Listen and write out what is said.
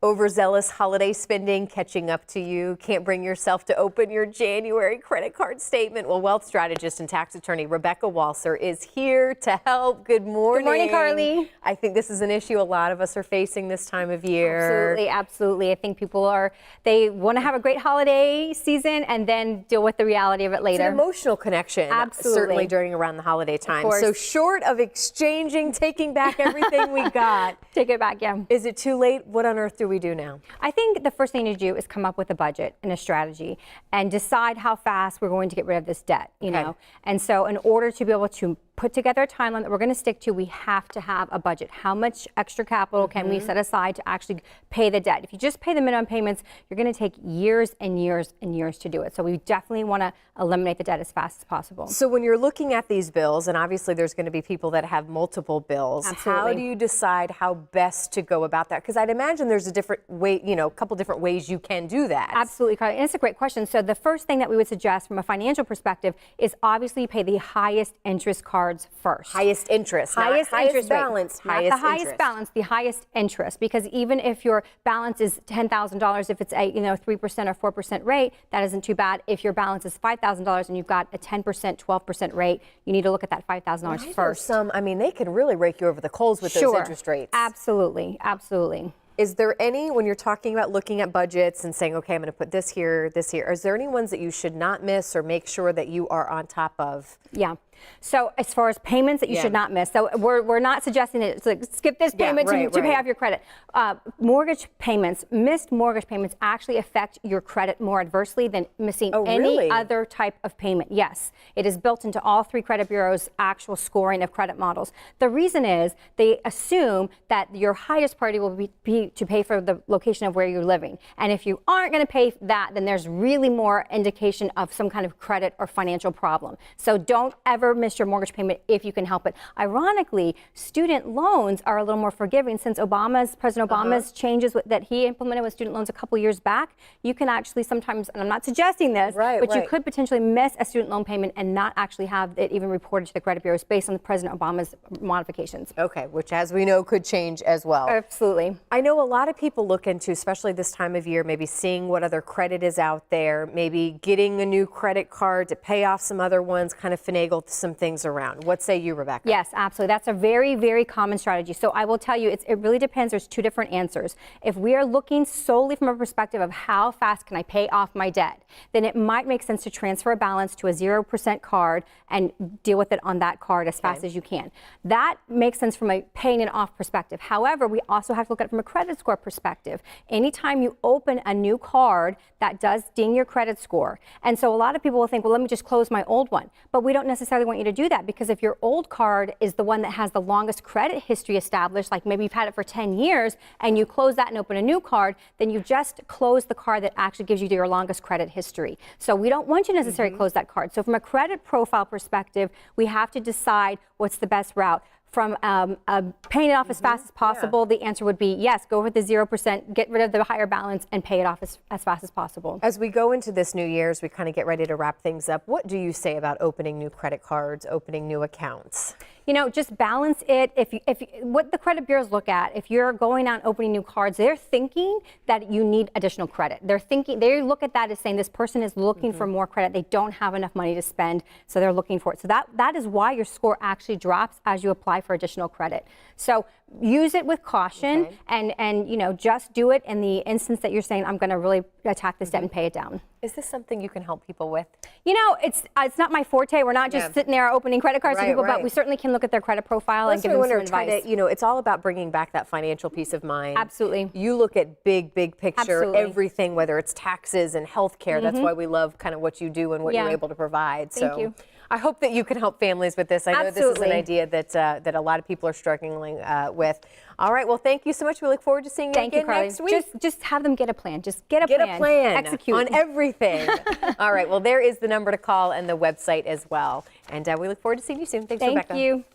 Overzealous holiday spending catching up to you. Can't bring yourself to open your January credit card statement. Well, wealth strategist and tax attorney Rebecca Walser is here to help. Good morning. Good morning, Carly. I think this is an issue a lot of us are facing this time of year. Absolutely, absolutely. I think people they want to have a great holiday season and then deal with the reality of it later. It's an emotional connection. Absolutely. Certainly during around the holiday time. Of course. So short of exchanging, taking back everything we got. Take it back, yeah. Is it too late? What on earth do we do now? I think the first thing to do is come up with a budget and a strategy and decide how fast we're going to get rid of this debt, you know. And so in order to be able to put together a timeline that we're going to stick to, we have to have a budget. How much extra capital can we set aside to actually pay the debt? If you just pay the minimum payments, you're going to take years and years and years to do it. So we definitely want to eliminate the debt as fast as possible. So when you're looking at these bills, and obviously there's going to be people that have multiple bills, Absolutely. How do you decide how best to go about that? Because I'd imagine there's a different way, you know, a couple different ways you can do that. Absolutely, Carly. And it's a great question. So the first thing that we would suggest from a financial perspective is obviously pay the highest interest cards first. Highest interest, highest interest balance, not the highest balance, the highest interest. Because even if your balance is $10,000, if it's a 3% or 4% rate, that isn't too bad. If your balance is $5,000 and you've got a 10%, 12% rate, you need to look at that $5,000 first. They can really rake you over the coals with those interest rates. Absolutely, absolutely. Is there any, when you're talking about looking at budgets and saying, okay, I'm going to put this here, is there any ones that you should not miss or make sure that you are on top of? Yeah. So as far as payments that you should not miss, so we're not suggesting that it's like skip this payment to pay off your credit. Mortgage payments, missed mortgage payments actually affect your credit more adversely than missing any other type of payment. Yes, it is built into all three credit bureaus' actual scoring of credit models. The reason is they assume that your highest priority will be to pay for the location of where you're living. And if you aren't going to pay that, then there's really more indication of some kind of credit or financial problem. So don't ever miss your mortgage payment if you can help it. Ironically, student loans are a little more forgiving since President Obama's changes that he implemented with student loans a couple years back. You can actually sometimes, and I'm not suggesting this, but you could potentially miss a student loan payment and not actually have it even reported to the credit bureaus based on President Obama's modifications. Okay, which as we know could change as well. Absolutely. I know a lot of people look into, especially this time of year, maybe seeing what other credit is out there, maybe getting a new credit card to pay off some other ones, kind of finagle some things around. What say you, Rebecca? Yes, absolutely. That's a very, very common strategy. So I will tell you, it really depends. There's two different answers. If we are looking solely from a perspective of how fast can I pay off my debt, then it might make sense to transfer a balance to a 0% card and deal with it on that card as fast as you can. That makes sense from a paying it off perspective. However, we also have to look at it from a credit score perspective. Anytime you open a new card, that does ding your credit score. And so a lot of people will think, well, let me just close my old one. But we don't necessarily want you to do that, because if your old card is the one that has the longest credit history established, like maybe you've had it for 10 years and you close that and open a new card, then you just close the card that actually gives you your longest credit history. So we don't want you to necessarily close that card. So from a credit profile perspective, we have to decide what's the best route. From paying it off as fast as possible, the answer would be yes, go with the 0%, get rid of the higher balance, and pay it off as fast as possible. As we go into this new year, as we kind of get ready to wrap things up, what do you say about opening new credit cards, opening new accounts? You know, just balance it. What the credit bureaus look at, if you're going out and opening new cards, they're thinking that you need additional credit. They look at that as saying this person is looking for more credit. They don't have enough money to spend, so they're looking for it. So that is why your score actually drops as you apply for additional credit. So use it with caution and just do it in the instance that you're saying, I'm going to really attack this debt and pay it down. Is this something you can help people with? You know, it's not my forte. We're not just sitting there opening credit cards for people, but we certainly can look at their credit profile and give them some advice. It's all about bringing back that financial peace of mind. Absolutely. You look at big picture, everything, whether it's taxes and healthcare. That's why we love kind of what you do and what you're able to provide. Thank you. I hope that you can help families with this. I know this is an idea that a lot of people are struggling with. All right. Well, thank you so much. We look forward to seeing you again next week. Just have them get a plan. Just get a plan. Execute on everything. All right. Well, there is the number to call and the website as well. And we look forward to seeing you soon. Thanks, Rebecca. Thank you.